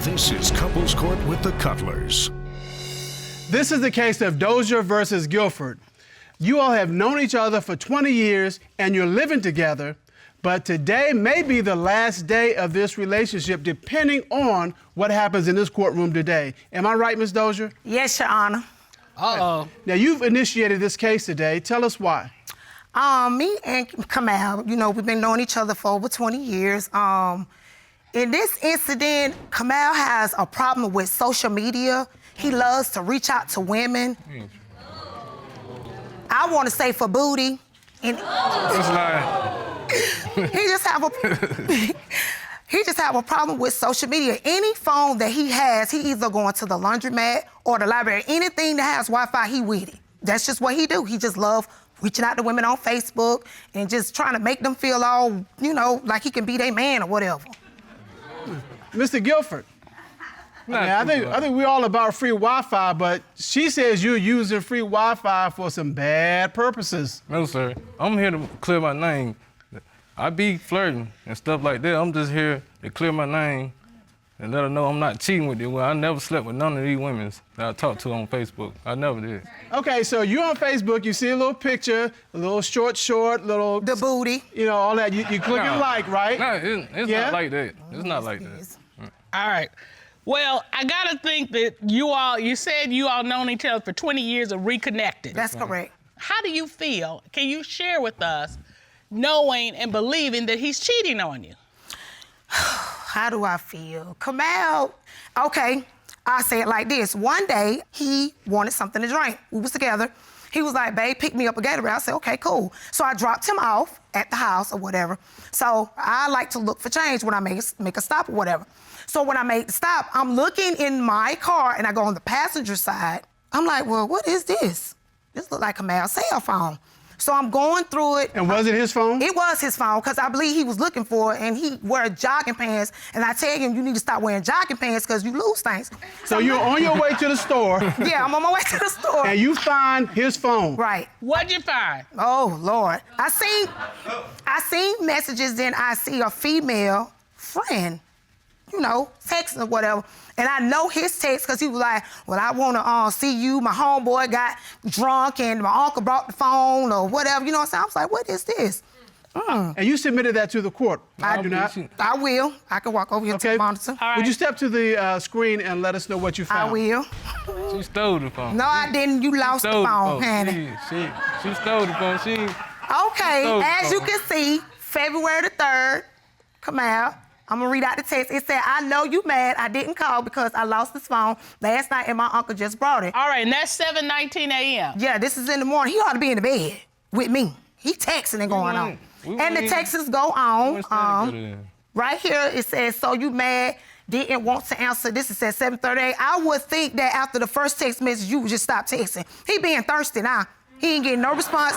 This is Couples Court with the Cutlers. This is the case of Dozier versus Guilford. You all have known each other for 20 years and you're living together, but today may be the last day of this relationship depending on what happens in this courtroom today. Am I right, Ms. Dozier? Yes, Your Honor. Uh-oh. Now, you've initiated this case today. Tell us why. Me and Kamal, we've been knowing each other for over 20 years. In this incident, Kamal has a problem with social media. He loves to reach out to women. I want to say for booty. And That's lying. he just have a problem with social media. Any phone that he has, he either going to the laundromat or the library. Anything that has Wi-Fi, he with it. That's just what he do. He just love reaching out to women on Facebook and just trying to make them feel all, like he can be their man or whatever. Mr. Guilford, I think we're all about free Wi-Fi, but she says you're using free Wi-Fi for some bad purposes. No, sir. I'm here to clear my name. I be flirting and stuff like that. I'm just here to clear my name and let her know I'm not cheating with you. Well, I never slept with none of these women that I talked to on Facebook. I never did. Okay, so you're on Facebook, you see a little picture, a little short, little... The booty. All that. You click and like, right? No, it's not like that. It's not like that. All right. Well, I gotta think that you said you all known each other for 20 years and reconnected. That's correct. How do you feel? Can you share with us knowing and believing that he's cheating on you? How do I feel? Kamal, okay, I say it like this. One day, he wanted something to drink. We was together. He was like, babe, pick me up a Gatorade. I said, okay, cool. So I dropped him off at the house or whatever. So I like to look for change when I make a stop or whatever. So when I make the stop, I'm looking in my car and I go on the passenger side. I'm like, well, what is this? This looks like Kamal's cell phone. So I'm going through it. And was it his phone? It was his phone, because I believe he was looking for it, and he wear jogging pants, and I tell him, you need to stop wearing jogging pants because you lose things. So you're on your way to the store. Yeah, I'm on my way to the store. And you find his phone. Right. What'd you find? Oh, Lord. I seen messages, then I see a female friend, texting or whatever. And I know his text because he was like, well, I want to see you. My homeboy got drunk and my uncle brought the phone or whatever. You know what I'm saying? I was like, what is this? And you submitted that to the court. I do not. I will. I can walk over here to the monitor. All right. Would you step to the screen and let us know what you found? I will. She stole the phone. No, I didn't. You lost the phone, honey. She stole the phone. Okay, as you can see, February the 3rd, Kamal, I'm gonna read out the text. It said, I know you mad. I didn't call because I lost this phone last night and my uncle just brought it. All right, and that's 7:19 a.m. Yeah, this is in the morning. He ought to be in the bed with me. He texting and going on. And the texts go on. Right here, it says, so you mad, didn't want to answer. This is at 7:38. I would think that after the first text message, you would just stop texting. He being thirsty now. He ain't getting no response.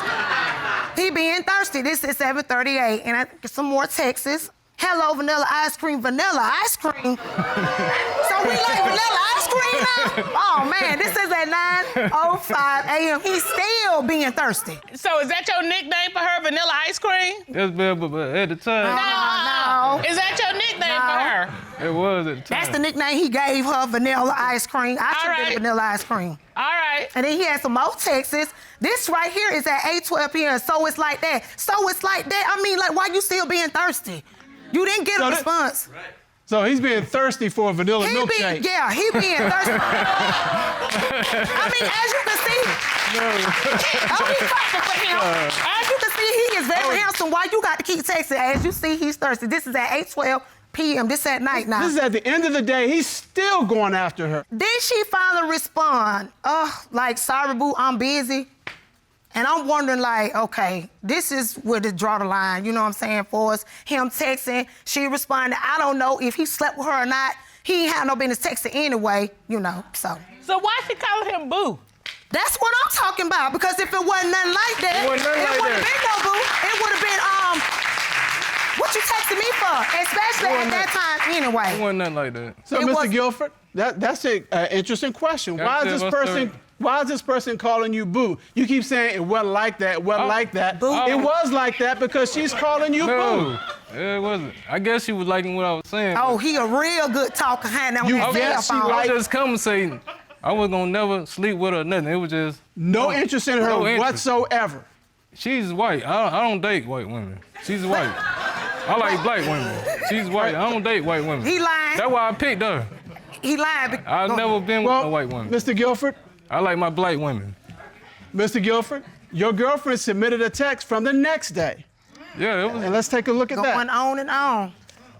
He being thirsty. This is 7:38. And I get some more texts. Hello, vanilla ice cream, vanilla ice cream. So we like vanilla ice cream now? Oh, man, this is at 9:05 a.m. He's still being thirsty. So is that your nickname for her, vanilla ice cream? That's bad, but at the time. No. Is that your nickname for her? It was at the time. That's the nickname he gave her, vanilla ice cream. I should have been vanilla ice cream. All right. And then he had some more texts. This right here is at 8:12 p.m. So it's like that. So it's like that. I mean, like, why you still being thirsty? You didn't get a response. Right. So he's being thirsty for a vanilla milkshake. He being thirsty. I mean, as you can see, he's fighting for him. As you can see, he is very handsome. Why you got to keep texting? As you see, he's thirsty. This is at 8:12 p.m. This is at night now. This is at the end of the day. He's still going after her. Then she finally respond, like, sorry, boo, I'm busy. And I'm wondering, like, okay, this is where to draw the line, you know what I'm saying, for us. Him texting, she responded. I don't know if he slept with her or not. He ain't had no business texting anyway, so. So why she calling him boo? That's what I'm talking about, because if it wasn't nothing like that, it wouldn't have been no boo. It would have been, what you texting me for? Especially at that time anyway. It wasn't nothing like that. So, Mr. Guilford, that's an interesting question. Why is this person Why is this person calling you boo? You keep saying it wasn't like that, it wasn't like that. Boo. It was like that because she's calling you boo. No, it wasn't. I guess she was liking what I was saying. Oh, he a real good talker, honey. On You that bet cell she phone. I like- was just conversating. I was gonna never sleep with her or nothing. It was just No interest in her No interest. whatsoever. she's white. I don't date white women. She's white. I like black women. She's white. I don't date white women. He lying. That's why I picked her. He lying. I've never been with a white woman. Mr. Guilford, I like my black women. Mr. Guilford, your girlfriend submitted a text from the next day. Yeah, it was. And let's take a look at that. Going on and on.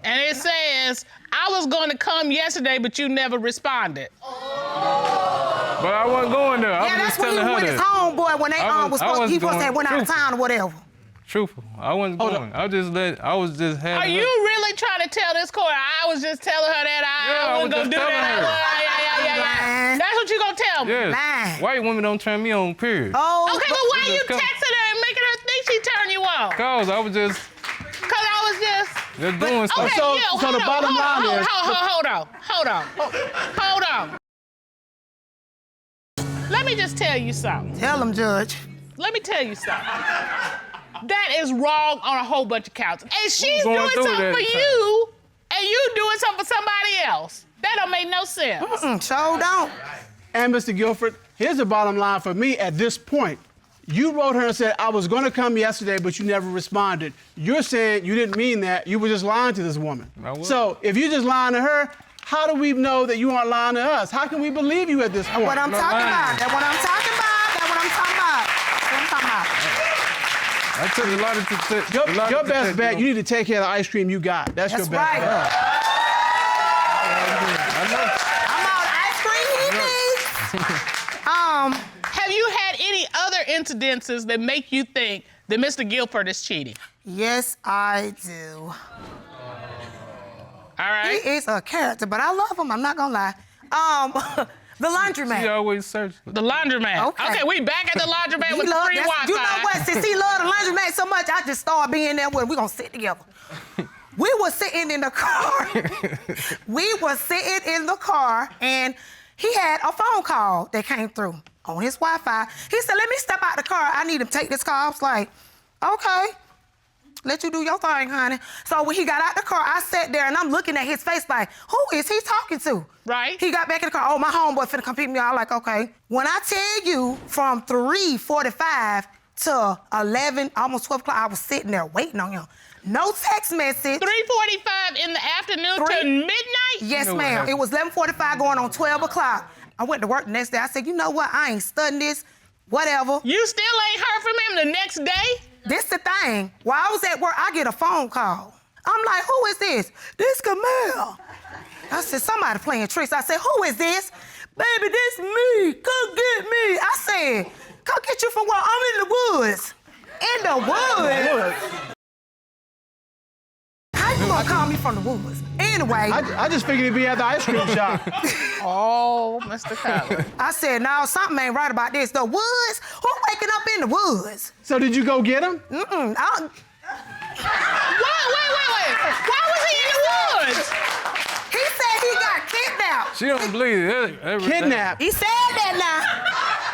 And it says, I was going to come yesterday, but you never responded. But I wasn't going there. I Yeah, was that's just when he telling was her with his that. homeboy when they I was supposed wasn't he supposed to have going went out of through. town or whatever. Truthful. I wasn't Hold going. on. I was just having. Are you really trying to tell this court? I was just telling her that Yeah, I I was wasn't going to just do telling that. her. Yeah. Lying. That's what you going to tell me? Yes. Lying. White women don't turn me on, period. Oh, Okay, but why You you just come- texting her and making her think she turned you on? Cause I was just Because I was just... doing stuff. Okay, So- yeah, so hold the on, bottom hold line on, is- Hold on. Let me just tell you something. tell him, Judge. Let me tell you something. That is wrong on a whole bunch of counts. And she's going doing through something that for time. you, and you doing something for somebody else. That don't make no sense. Sure don't. And Mr. Guilford, here's the bottom line for me at this point. You wrote her and said, I was going to come yesterday, but you never responded. You're saying you didn't mean that. You were just lying to this woman. I was. So if you're just lying to her, how do we know that you aren't lying to us? How can we believe you at this point? What I'm No, talking lying. about. That's what I'm talking about. That's what I'm talking about. That's what I'm talking about. I took a lot of Your best bet, you need to take care of the ice cream you got. That's your That's best right. bet. I know. I'm all the ice cream he needs. Have you had any other incidences that make you think that Mr. Guilford is cheating? Yes, I do. All right? He is a character, but I love him. I'm not gonna lie. The laundromat. She always search. The laundromat. Okay. We back at the laundromat He with the love- free that's- Wi-Fi. You know what? Since he loved the laundromat so much, I just started being there with him. We gonna sit together. We were sitting in the car. And he had a phone call that came through on his Wi-Fi. He said, let me step out the car. I need to take this call. I was like, okay. Let you do your thing, honey. So when he got out the car, I sat there and I'm looking at his face like, who is he talking to? Right. He got back in the car. Oh, my homeboy finna come pick me up. I'm like, okay. When I tell you from 3:45 to 11, almost 12 o'clock, I was sitting there waiting on him. No text message. 3:45 in the afternoon to midnight? Yes, You know what ma'am. happened. It was 11:45 going on 12 o'clock. I went to work the next day. I said, you know what? I ain't studying this. Whatever. You still ain't heard from him the next day? This the thing. While I was at work, I get a phone call. I'm like, who is this? This Camille. I said, somebody playing tricks. I said, who is this? Baby, this me. Come get me. I said, come get you from where? I'm in the woods. In the woods? How you gonna call me from the woods? Anyway, I just figured he'd be at the ice cream shop. Oh, Mr. Collins. I said, no, something ain't right about this. The woods? Who waking up in the woods? So did you go get him? Wait. Why was he in the woods? He said he got kidnapped. She don't believe it. Kidnapped. He said that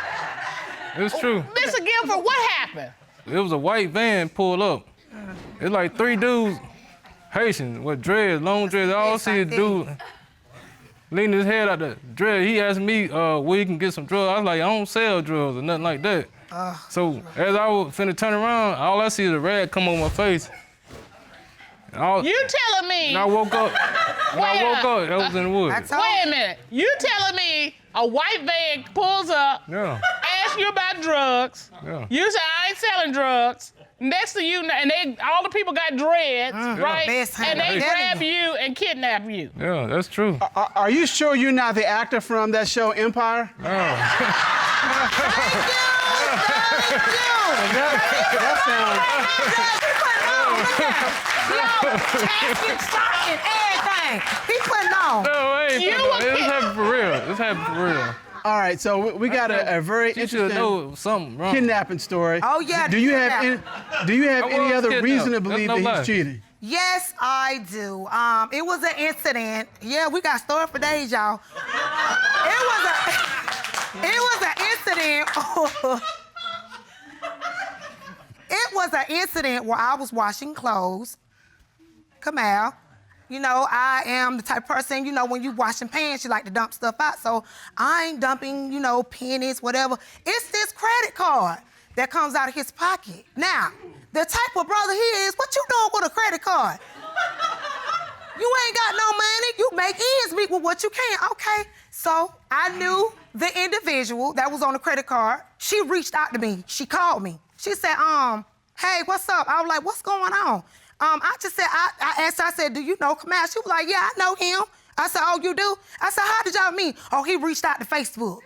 It's true. Mr. Guilford, what happened? It was a white van pulled up. It's like 3 dudes, Haitian, with dreads, long dreads. I all see a dude leaning his head out the dread. He asked me where he can get some drugs. I was like, I don't sell drugs or nothing like that. So as I was finna turn around, all I see is a rag come over my face. You telling me? And I woke up. When I woke up, I was in the woods. now. Wait a minute. You telling me a white van pulls up, Yeah. asks you about drugs. Yeah. You say, I ain't selling drugs. Next to you, and all the people got dreads, right? Best And they honey. grab you and kidnap you. Yeah, that's true. Are you sure you're not the actor from that show Empire? That Everything. He putting on. No, I ain't You talking about a it. This kid. happened for real. This happened for real. All right, so we got a very You should interesting know something wrong. kidnapping story. Oh, yeah, Do you have I any was other kidnapped. reason to That's believe no that lie. he's cheating? Yes, I do. It was an incident. Yeah, we got story for days, y'all. It was an incident It was an incident where I was washing clothes. Kamal, you know, I am the type of person, you know, when you washing pants, you like to dump stuff out. So I ain't dumping, you know, pennies, whatever. It's this credit card that comes out of his pocket. Now, the type of brother he is, what you doing with a credit card? You ain't got no money. You make ends meet with what you can. Okay, so I knew the individual that was on the credit card. She reached out to me. She called me. She said, hey, what's up? I was like, what's going on? I just said, I asked her, I said, do you know Kamal? She was like, yeah, I know him. I said, oh, you do? I said, how did y'all meet? Oh, he reached out to Facebook.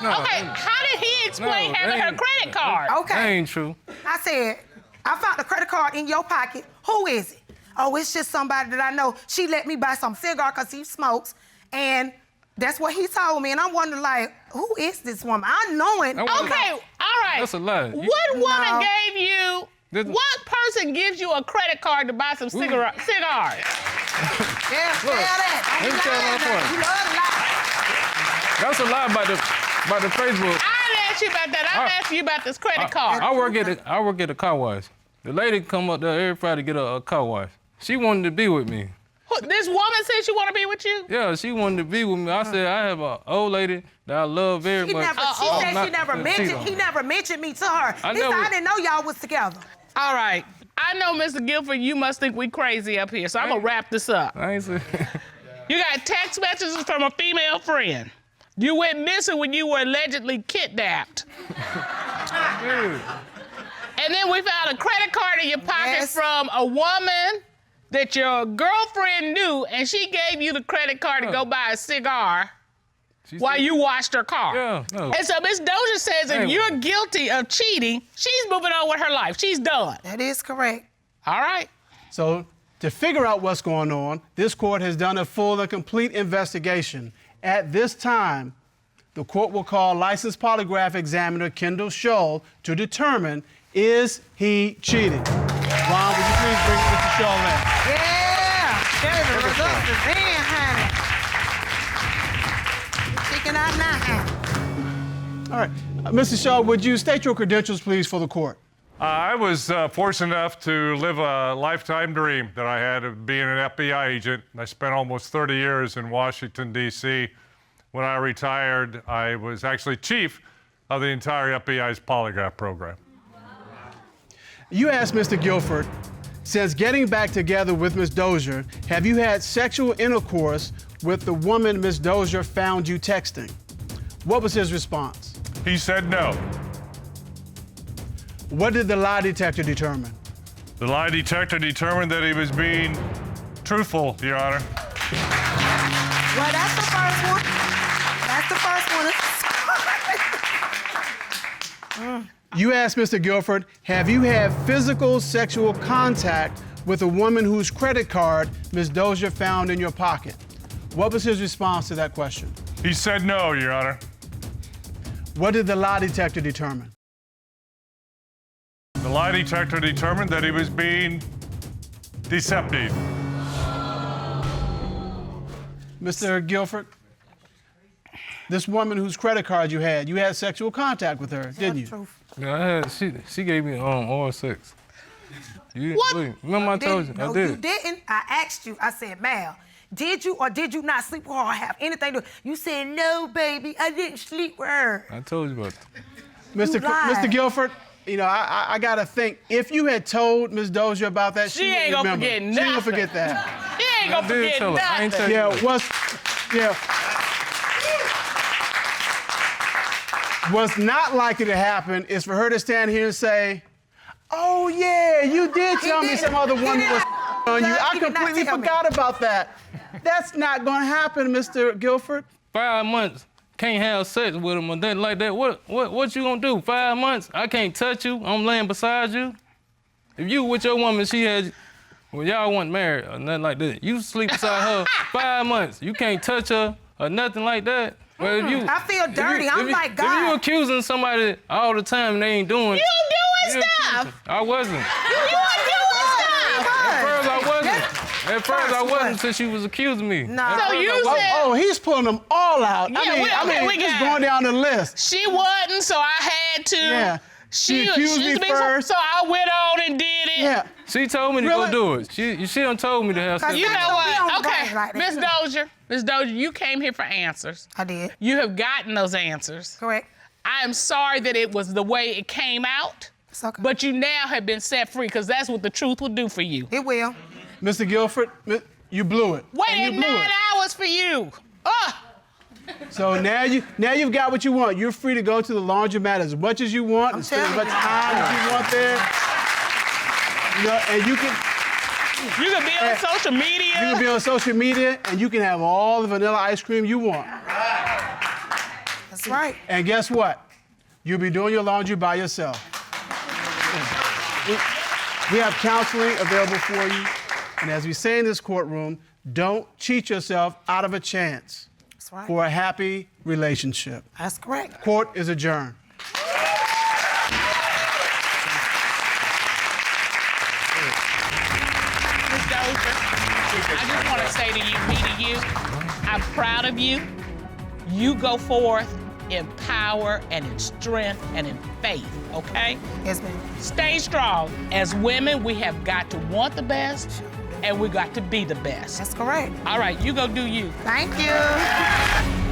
No, okay, how did he explain having her credit card? Okay. That ain't true. I said, I found the credit card in your pocket. Who is it? Oh, it's just somebody that I know. She let me buy some cigar because he smokes, and that's what he told me. And I'm wondering, like, who is this woman? I know it. Okay, all right. That's a lie. What woman gave you, what person gives you a credit card to buy some cigars? Yeah, tell that. Let me tell my point. You love to lie. That's a lie about the Facebook. I didn't ask you about that. I'm asking you about this credit card. I work at a car wash. The lady come up there every Friday to get a car wash. She wanted to be with me. This woman said she want to be with you? Yeah, she wanted to be with me. I said, I have an old lady that I love very much. She said she never mentioned, he never mentioned me to her. I didn't know y'all was together. All right. I know, Mr. Guilford, you must think we crazy up here, so I'm going to wrap this up. I ain't say. You got text messages from a female friend. You went missing when you were allegedly kidnapped. Dude. And then we found a credit card in your pocket from a woman that your girlfriend knew, and she gave you the credit card to go buy a cigar while you washed her car. Yeah, no. And so Ms. Dozier says if you're guilty of cheating, she's moving on with her life. She's done. That is correct. All right. So to figure out what's going on, this court has done a full and complete investigation. At this time, the court will call licensed polygraph examiner Kendall Shull to determine, is he cheating? Ron, would you please bring Mr. Shull in? Yeah, the results is in, honey. You're checking out now, honey. All right. Mr. Shull, would you state your credentials, please, for the court? I was fortunate enough to live a lifetime dream that I had of being an FBI agent. I spent almost 30 years in Washington, D.C. When I retired, I was actually chief of the entire FBI's polygraph program. You asked Mr. Guilford, since getting back together with Ms. Dozier, have you had sexual intercourse with the woman Ms. Dozier found you texting? What was his response? He said no. What did the lie detector determine? The lie detector determined that he was being truthful, Your Honor. Well, that's the first one. That's the first one. You asked Mr. Guilford, have you had physical sexual contact with a woman whose credit card Ms. Dozier found in your pocket? What was his response to that question? He said no, Your Honor. What did the lie detector determine? The lie detector determined that he was being deceptive. Mr. Guilford, this woman whose credit card you had sexual contact with her, didn't you? Yeah, she gave me oral sex. You didn't believe me. Remember I told you? No, I did. you didn't. I asked you. I said, Mal, did you or did you not sleep with her or have anything to do? You said, no, baby, I didn't sleep with her. I told you about that. Mr. Guilford, you know, I gotta think, if you had told Ms. Dozier about that, she ain't gonna forget nothing. She ain't gonna forget that. She ain't gonna forget nothing. What's not likely to happen is for her to stand here and say, oh yeah, you did tell me some other woman was on you. I completely forgot about that. That's not gonna happen, Mr. Guilford. 5 months, can't have sex with him or nothing like that. What you gonna do? 5 months, I can't touch you, I'm laying beside you. If you with your woman, she had, well, y'all weren't married or nothing like that. You sleep beside her 5 months, you can't touch her or nothing like that. Well, if you, I feel dirty. I'm like, God. If you accusing somebody all the time and they ain't doing. You doing stuff. I wasn't. You weren't doing stuff. At first I wasn't. At first I wasn't until she was accusing me. No. So you said, Oh, he's pulling them all out. Yeah, I mean, we just got- going down the list. she wasn't, so I had to. Yeah. She accused me first. So I went on and did it. Yeah. She told me to Really? go do it. She done told me to have sex. You know Be on what? the Okay, brain like that. Miss Dozier, you came here for answers. I did. You have gotten those answers. Correct. I am sorry that it was the way it came out, It's okay. but you now have been set free because that's what the truth will do for you. It will. Mr. Guilford, you blew it. And Waited you blew 9 it. hours for you. So now you've got what you want. You're free to go to the laundromat as much as you want and spend as telling much you. time as you want there. You know, and you You can be on social media. can be on social media and you can have all the vanilla ice cream you want. That's right. And guess what? You'll be doing your laundry by yourself. We have counseling available for you. And as we say in this courtroom, don't cheat yourself out of a chance That's right. for a happy relationship. That's correct. Court is adjourned. Ms. Dozier, I just want to say to you, me to you, I'm proud of you. You go forth in power and in strength and in faith, okay? Yes, ma'am. Stay strong. As women, we have got to want the best and we got to be the best. That's correct. All right, you go do you. Thank you.